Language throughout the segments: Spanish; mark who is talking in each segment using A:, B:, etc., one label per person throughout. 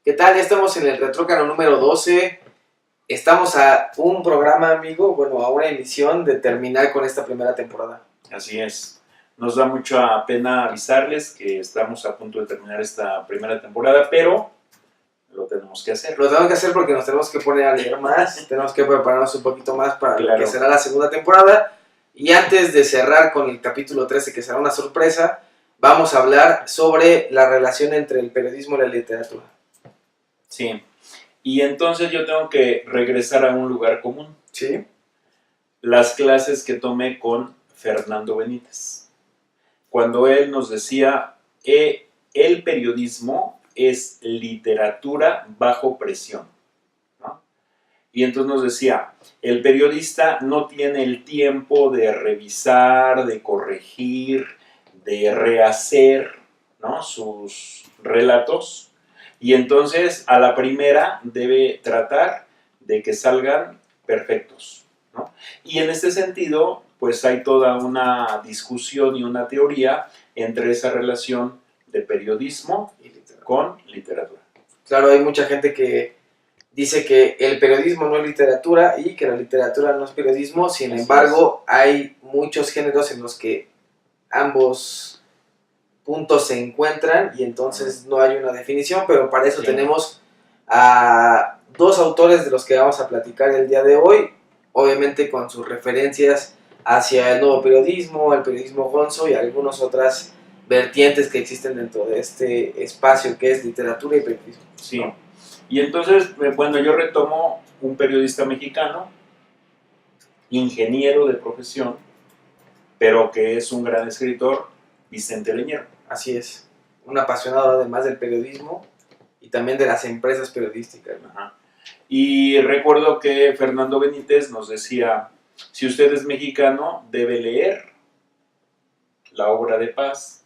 A: ¿Qué tal? Ya estamos en el Retrócano número 12. Estamos a un programa, amigo, a una emisión de terminar con esta primera temporada.
B: Así es. Nos da mucha pena avisarles que estamos a punto de terminar esta primera temporada, pero lo tenemos que hacer.
A: Lo tenemos que hacer porque nos tenemos que poner a leer más, tenemos que prepararnos un poquito más para lo que
B: Claro.
A: será la segunda temporada. Y antes de cerrar con el capítulo 13, que será una sorpresa, vamos a hablar sobre la relación entre el periodismo y la literatura.
B: Sí. Y entonces yo tengo que regresar a un lugar común.
A: ¿Sí?
B: Las clases que tomé con Fernando Benítez. Cuando él nos decía, el periodismo es literatura bajo presión, ¿no? Y entonces nos decía, el periodista no tiene el tiempo de revisar, de corregir, de rehacer, ¿no?, sus relatos, y entonces a la primera debe tratar de que salgan perfectos, ¿no? Y en este sentido, pues hay toda una discusión y una teoría entre esa relación de periodismo con literatura.
A: Claro, hay mucha gente que dice que el periodismo no es literatura y que la literatura no es periodismo. Sin embargo, hay muchos géneros en los que ambos puntos se encuentran y entonces no hay una definición, pero para eso tenemos a dos autores de los que vamos a platicar el día de hoy, obviamente con sus referencias hacia el nuevo periodismo, el periodismo gonzo y algunas otras vertientes que existen dentro de este espacio que es literatura y periodismo.
B: Sí. Y entonces, bueno, yo retomo un periodista mexicano, ingeniero de profesión, pero que es un gran escritor, Vicente Leñero.
A: Así es, un apasionado además del periodismo y también de las empresas periodísticas, ¿no?
B: Ajá. Y recuerdo que Fernando Benítez nos decía, si usted es mexicano, debe leer la obra de Paz,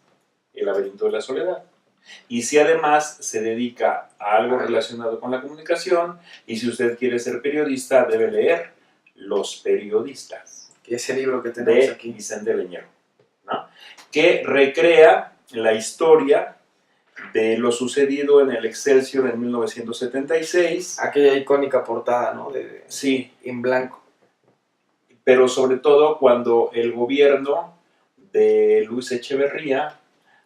B: El laberinto de la soledad. Y si además se dedica a algo relacionado con la comunicación, y si usted quiere ser periodista, debe leer Los periodistas.
A: Que es el libro que tenemos
B: de
A: aquí.
B: Vicente Leñero, ¿no?, que recrea la historia de lo sucedido en el Excelsior en 1976.
A: Aquella icónica portada, ¿no?
B: Sí.
A: En blanco.
B: Pero sobre todo cuando el gobierno de Luis Echeverría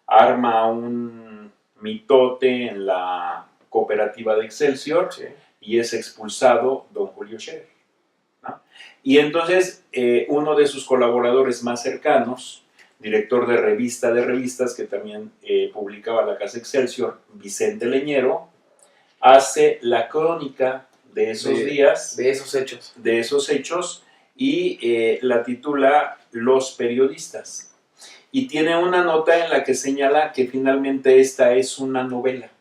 B: arma un mitote en la cooperativa de Excelsior,
A: Sí.
B: Y es expulsado don Julio Scherer, ¿no? Y entonces uno de sus colaboradores más cercanos, director de revistas, que también publicaba la Casa Excelsior, Vicente Leñero, hace la crónica de esos días,
A: de esos hechos,
B: y la titula Los periodistas. Y tiene una nota en la que señala que finalmente esta es una novela,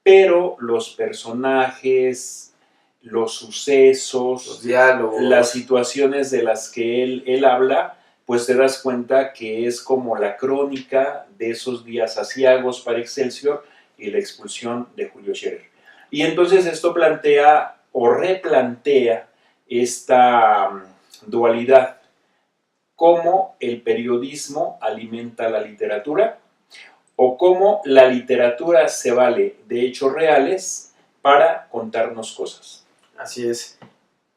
B: pero los personajes, los sucesos,
A: los diálogos,
B: las situaciones de las que él habla, pues te das cuenta que es como la crónica de esos días aciagos para Excelsior y la expulsión de Julio Scherer. Y entonces esto plantea o replantea esta dualidad, cómo el periodismo alimenta la literatura o cómo la literatura se vale de hechos reales para contarnos cosas.
A: Así es.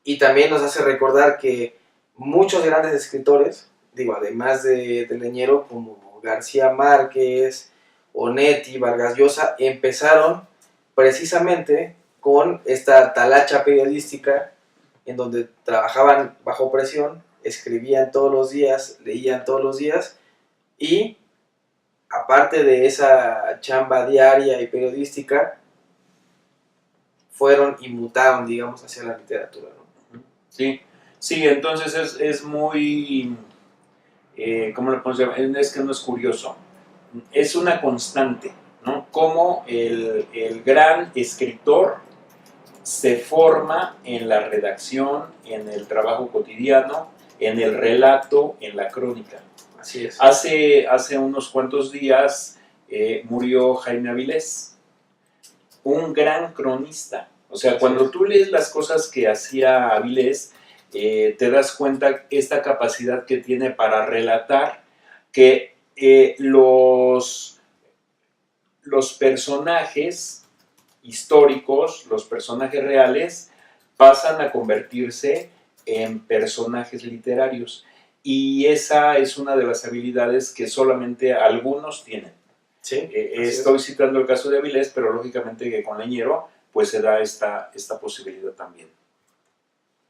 A: Y también nos hace recordar que muchos grandes escritores, además de Leñero, como García Márquez, Onetti, Vargas Llosa, empezaron precisamente con esta talacha periodística en donde trabajaban bajo presión, escribían todos los días, leían todos los días y aparte de esa chamba diaria y periodística, fueron y mutaron, hacia la literatura, ¿no?
B: Sí, entonces es muy, ¿cómo le podemos llamar? Es que no es curioso, es una constante, ¿no? Cómo el gran escritor se forma en la redacción, en el trabajo cotidiano, en el relato, en la crónica.
A: Así es.
B: Hace unos cuantos días murió Jaime Avilés, un gran cronista. O sea, cuando tú lees las cosas que hacía Avilés, te das cuenta esta capacidad que tiene para relatar que los personajes históricos, los personajes reales, pasan a convertirse en personajes literarios. Y esa es una de las habilidades que solamente algunos tienen.
A: Sí,
B: estoy citando el caso de Avilés, pero lógicamente que con Leñero pues se da esta posibilidad también.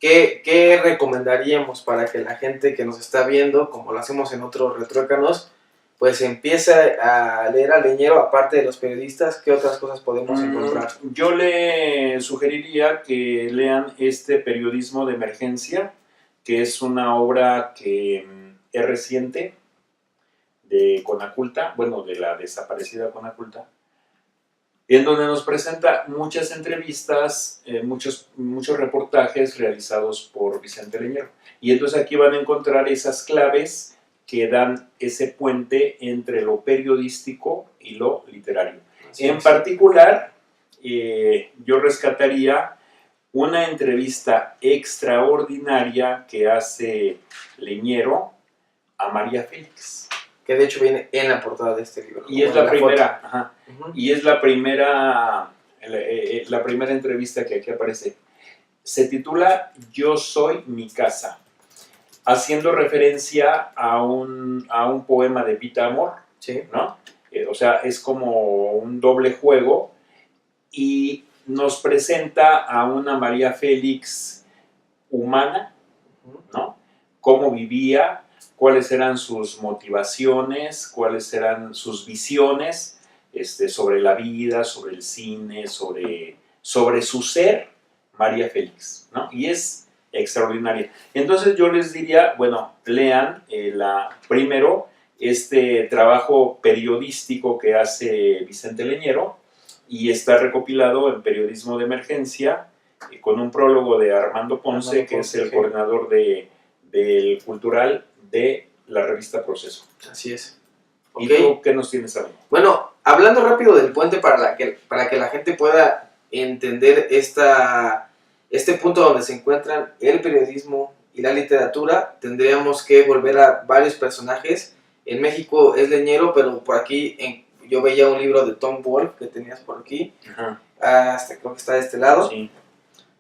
A: ¿Qué recomendaríamos para que la gente que nos está viendo, como lo hacemos en otros retruécanos, pues empiece a leer a Leñero, aparte de los periodistas? ¿Qué otras cosas podemos encontrar?
B: Yo le sugeriría que lean este Periodismo de Emergencia, que es una obra que es reciente, de Conaculta, bueno, de la desaparecida Conaculta, en donde nos presenta muchas entrevistas, muchos reportajes realizados por Vicente Leñero. Y entonces aquí van a encontrar esas claves que dan ese puente entre lo periodístico y lo literario. En particular, yo rescataría una entrevista extraordinaria que hace Leñero a María Félix.
A: Que de hecho viene en la portada de este libro.
B: Y es la primera, y es la primera entrevista que aquí aparece. Se titula Yo soy mi casa, haciendo referencia a un poema de Pita Amor,
A: sí,
B: ¿no? O sea, es como un doble juego y nos presenta a una María Félix humana, ¿no? Cómo vivía, cuáles eran sus motivaciones, cuáles eran sus visiones sobre la vida, sobre el cine, sobre su ser, María Félix, ¿no? Y es extraordinaria. Entonces yo les diría, bueno, lean primero este trabajo periodístico que hace Vicente Leñero y está recopilado en Periodismo de Emergencia con un prólogo de Armando Ponce, que es el coordinador del cultural de la revista Proceso.
A: Así es.
B: ¿Y tú qué nos tienes a mí?
A: Bueno, hablando rápido del puente para que la gente pueda entender este punto donde se encuentran el periodismo y la literatura, tendríamos que volver a varios personajes. En México es Leñero, pero por aquí yo veía un libro de Tom Wolfe que tenías por aquí. Hasta creo que está de este lado.
B: Sí.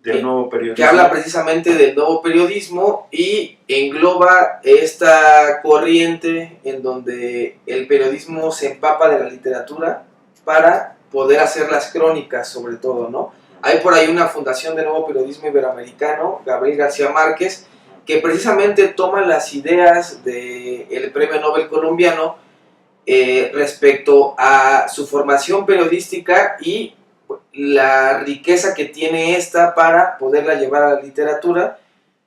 B: Del nuevo periodismo.
A: Que habla precisamente del nuevo periodismo y engloba esta corriente en donde el periodismo se empapa de la literatura para poder hacer las crónicas, sobre todo, ¿no? Hay por ahí una fundación de nuevo periodismo iberoamericano, Gabriel García Márquez, que precisamente toma las ideas del premio Nobel colombiano respecto a su formación periodística y la riqueza que tiene esta para poderla llevar a la literatura.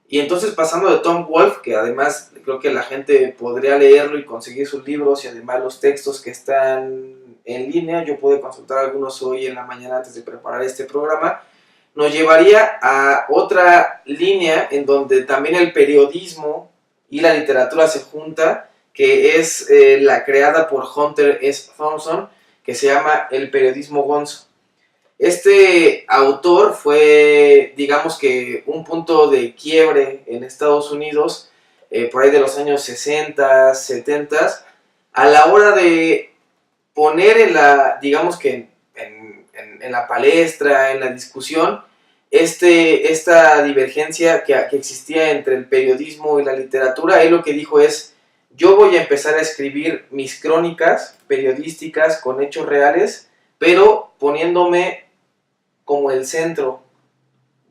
A: Y entonces, pasando de Tom Wolfe, que además creo que la gente podría leerlo y conseguir sus libros y además los textos que están en línea, yo pude consultar algunos hoy en la mañana antes de preparar este programa, nos llevaría a otra línea en donde también el periodismo y la literatura se junta, que es la creada por Hunter S. Thompson, que se llama el periodismo gonzo. Este autor fue, digamos que, un punto de quiebre en Estados Unidos, por ahí de los años 60, 70, a la hora de poner en la, digamos que en la palestra, en la discusión, esta divergencia que existía entre el periodismo y la literatura. Él lo que dijo es: yo voy a empezar a escribir mis crónicas periodísticas con hechos reales, pero poniéndome como el centro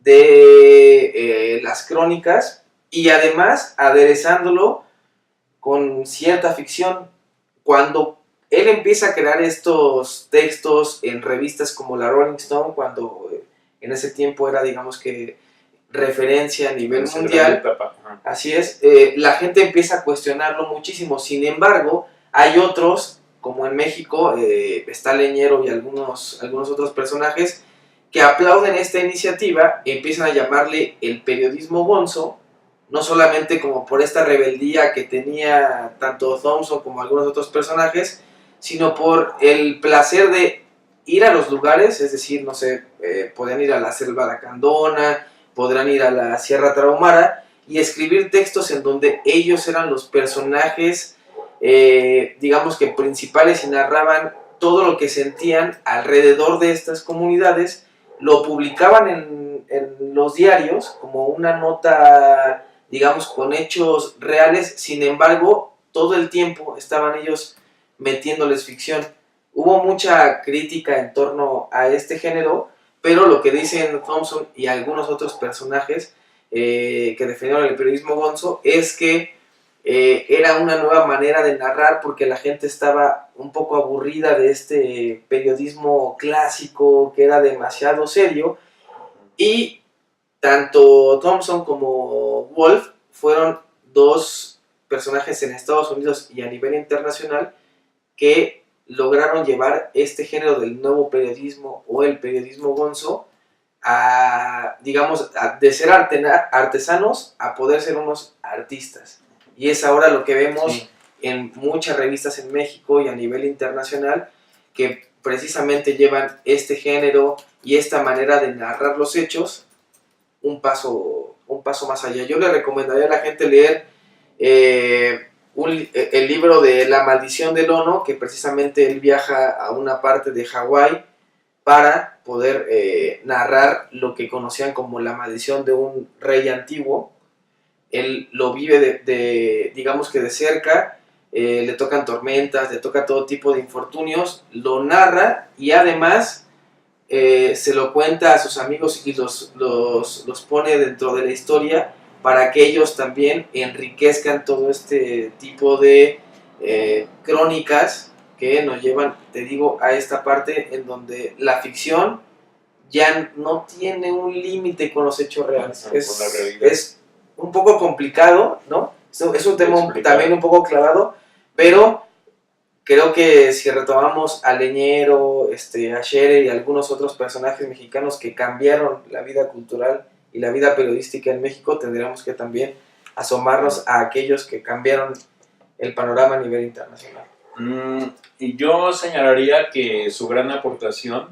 A: de las crónicas y además aderezándolo con cierta ficción. Cuando él empieza a crear estos textos en revistas como la Rolling Stone, cuando en ese tiempo era, digamos que, referencia a nivel mundial, así es, la gente empieza a cuestionarlo muchísimo. Sin embargo, hay otros, como en México, está Leñero y algunos otros personajes que aplauden esta iniciativa y empiezan a llamarle el periodismo gonzo, no solamente como por esta rebeldía que tenía tanto Thompson como algunos otros personajes, sino por el placer de ir a los lugares, es decir, no sé, podrían ir a la Selva Lacandona, podrán ir a la Sierra Tarahumara y escribir textos en donde ellos eran los personajes, digamos que principales, y narraban todo lo que sentían alrededor de estas comunidades, lo publicaban en los diarios como una nota, digamos, con hechos reales. Sin embargo, todo el tiempo estaban ellos metiéndoles ficción. Hubo mucha crítica en torno a este género, pero lo que dicen Thompson y algunos otros personajes que defendieron el periodismo gonzo es que era una nueva manera de narrar, porque la gente estaba un poco aburrida de este periodismo clásico que era demasiado serio, y tanto Thompson como Wolf fueron dos personajes en Estados Unidos y a nivel internacional que lograron llevar este género del nuevo periodismo o el periodismo gonzo a, digamos, de ser artesanos a poder ser unos artistas. Y es ahora lo que vemos en muchas revistas en México y a nivel internacional, que precisamente llevan este género y esta manera de narrar los hechos un paso más allá. Yo le recomendaría a la gente leer el libro de La maldición del Ono, que precisamente él viaja a una parte de Hawái para poder narrar lo que conocían como la maldición de un rey antiguo. Él lo vive digamos que de cerca, le tocan tormentas, le toca todo tipo de infortunios, lo narra y además se lo cuenta a sus amigos y los pone dentro de la historia para que ellos también enriquezcan todo este tipo de crónicas que nos llevan, te digo, a esta parte en donde la ficción ya no tiene un límite con los hechos reales. Es un poco complicado, ¿no? Es un tema también un poco clavado, pero creo que si retomamos a Leñero, a Scherer y algunos otros personajes mexicanos que cambiaron la vida cultural y la vida periodística en México, tendríamos que también asomarnos a aquellos que cambiaron el panorama a nivel internacional.
B: Y yo señalaría que su gran aportación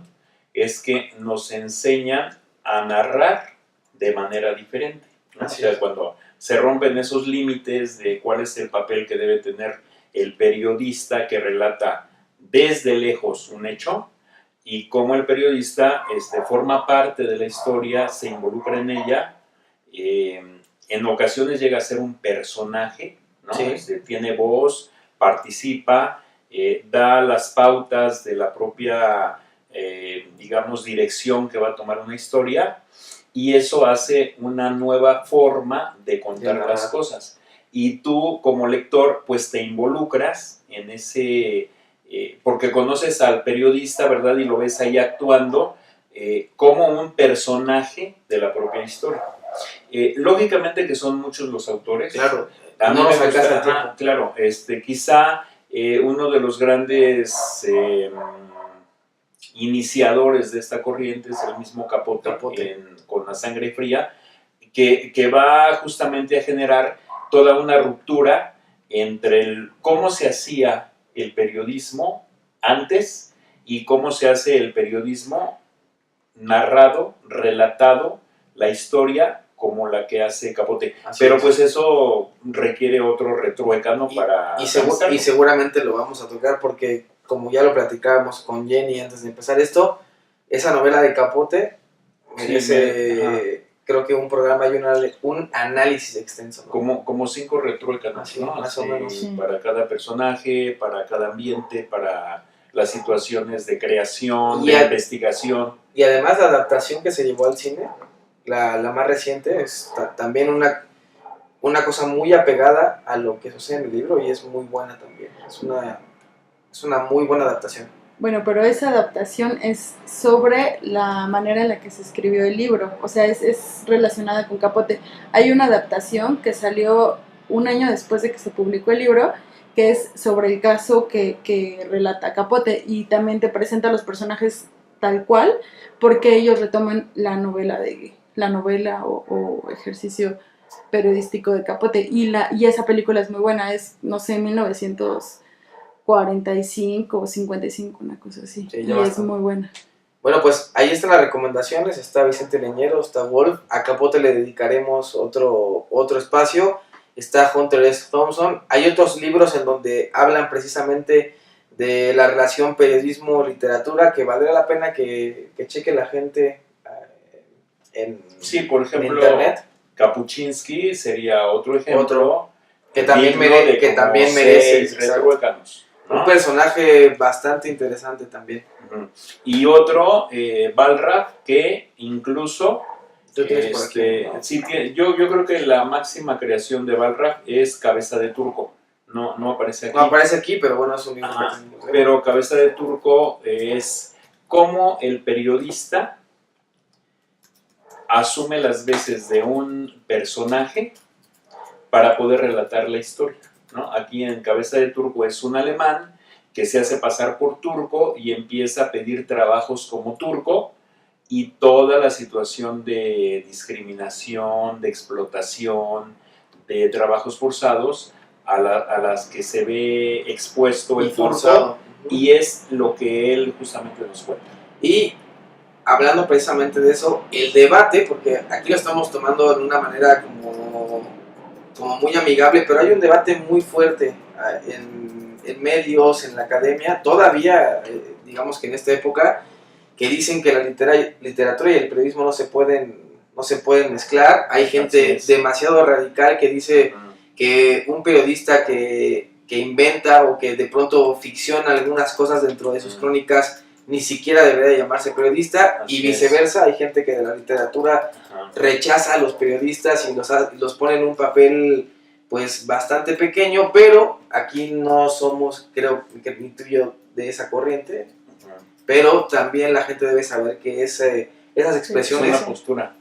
B: es que nos enseñan a narrar de manera diferente, ¿no? O sea, cuando se rompen esos límites de cuál es el papel que debe tener el periodista que relata desde lejos un hecho, y cómo el periodista forma parte de la historia, se involucra en ella, en ocasiones llega a ser un personaje, ¿no? Tiene voz, participa, da las pautas de la propia, digamos, dirección que va a tomar una historia, y eso hace una nueva forma de contar las cosas. Y tú, como lector, pues te involucras en ese, porque conoces al periodista, ¿verdad? Y lo ves ahí actuando como un personaje de la propia historia. Lógicamente que son muchos los autores.
A: Claro,
B: a mí me gusta, claro, quizá uno de los grandes iniciadores de esta corriente es el mismo Capote. Con La sangre fría, que va justamente a generar toda una ruptura entre cómo se hacía el periodismo antes y cómo se hace el periodismo narrado, relatado, la historia como la que hace Capote. Pero pues eso requiere otro retruécano para...
A: Y seguramente lo vamos a tocar porque, como ya lo platicábamos con Jenny antes de empezar esto, esa novela de Capote merece, creo que un programa y un análisis extenso, ¿no?
B: Como 5 retruécanos, ¿no?
A: Más o menos.
B: Para cada personaje, para cada ambiente, para las situaciones de creación, de investigación.
A: Y además la adaptación que se llevó al cine, la más reciente, es también una cosa muy apegada a lo que sucede en el libro, y es muy buena también. Es una muy buena adaptación.
C: Bueno, pero esa adaptación es sobre la manera en la que se escribió el libro, o sea, es relacionada con Capote. Hay una adaptación que salió un año después de que se publicó el libro, que es sobre el caso que relata Capote, y también te presenta a los personajes tal cual, porque ellos retoman la novela o ejercicio periodístico de Capote, y esa película es muy buena, es, no sé, 1945 o 55, una cosa así, y es muy buena.
A: Bueno, pues ahí están las recomendaciones, está Vicente Leñero, está Wolf, a Capote le dedicaremos otro espacio, está Hunter S. Thompson, hay otros libros en donde hablan precisamente de la relación periodismo-literatura, que valdría la pena que cheque la gente
B: Sí, por
A: en
B: ejemplo,
A: internet.
B: Kapuczynski sería otro ejemplo.
A: Que también,
B: digno de
A: que
B: como
A: también merece.
B: 6 retruécanos, ¿no?
A: Un personaje bastante interesante también.
B: Ujú. Y otro, Balraf, que incluso
A: Tú tienes por aquí, ¿no?
B: sí, yo creo que la máxima creación de Balraf es Cabeza de Turco. No aparece aquí.
A: No aparece aquí, pero bueno, es un libro
B: Ajá,
A: que tenemos.
B: pero Cabeza de Turco es cómo el periodista asume las veces de un personaje para poder relatar la historia, ¿no? Aquí en Cabeza de Turco es un alemán que se hace pasar por turco y empieza a pedir trabajos como turco, y toda la situación de discriminación, de explotación, de trabajos forzados a las que se ve expuesto el turco, y es lo que él justamente nos cuenta.
A: Y hablando precisamente de eso, el debate, porque aquí lo estamos tomando de una manera como muy amigable, pero hay un debate muy fuerte en medios, en la academia, todavía, digamos que en esta época, que dicen que la literatura y el periodismo no se pueden mezclar. Hay gente demasiado radical que dice que un periodista que inventa o que de pronto ficciona algunas cosas dentro de sus crónicas ni siquiera debería llamarse periodista. Así y viceversa, hay gente que de la literatura rechaza a los periodistas y los pone en un papel pues bastante pequeño, pero aquí no somos, creo que ni tú y yo, de esa corriente, pero también la gente debe saber que esas expresiones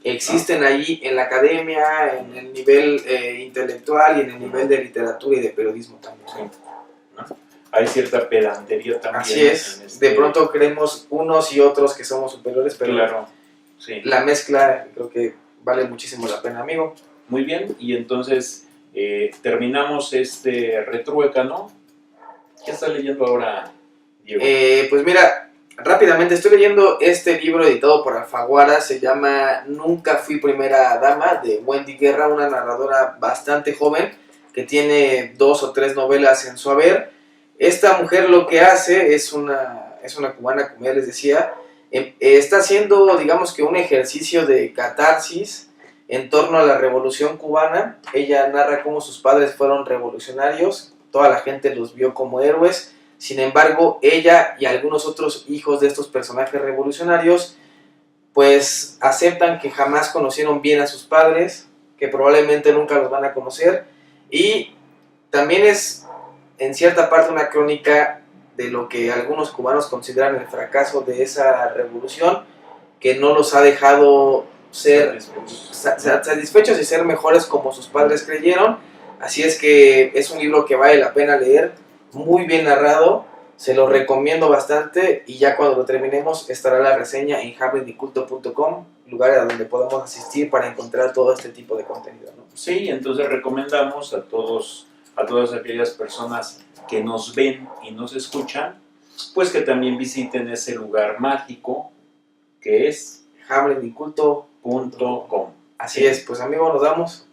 A: existen ahí en la academia, en el nivel intelectual y en el nivel de literatura y de periodismo también.
B: Sí. ¿No? Hay cierta pedantería también.
A: Así es, de pronto creemos unos y otros que somos superiores, pero
B: claro, sí.
A: La mezcla creo que vale muchísimo la pena, amigo.
B: Muy bien, y entonces terminamos este retruécano. ¿Qué estás leyendo ahora, Diego?
A: Pues mira, rápidamente estoy leyendo este libro editado por Alfaguara, se llama Nunca fui primera dama, de Wendy Guerra, una narradora bastante joven que tiene 2 o 3 novelas en su haber. Esta mujer lo que hace es una cubana, como ya les decía, está haciendo, digamos que un ejercicio de catarsis en torno a la Revolución Cubana. Ella narra cómo sus padres fueron revolucionarios, toda la gente los vio como héroes. Sin embargo, ella y algunos otros hijos de estos personajes revolucionarios pues aceptan que jamás conocieron bien a sus padres, que probablemente nunca los van a conocer, y también es en cierta parte una crónica de lo que algunos cubanos consideran el fracaso de esa revolución, que no los ha dejado ser satisfechos y ser mejores como sus padres creyeron. Así es que es un libro que vale la pena leer, muy bien narrado, se lo recomiendo bastante, y ya cuando lo terminemos estará la reseña en hamlendiculto.com, lugar a donde podemos asistir para encontrar todo este tipo de contenido, ¿no?
B: Sí, entonces recomendamos a todas aquellas personas que nos ven y nos escuchan, pues que también visiten ese lugar mágico que es hamlendiculto.com.
A: Así es, pues amigo,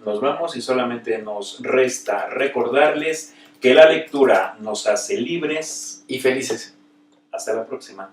B: nos vamos y solamente nos resta recordarles que la lectura nos hace libres
A: y felices.
B: Hasta la próxima.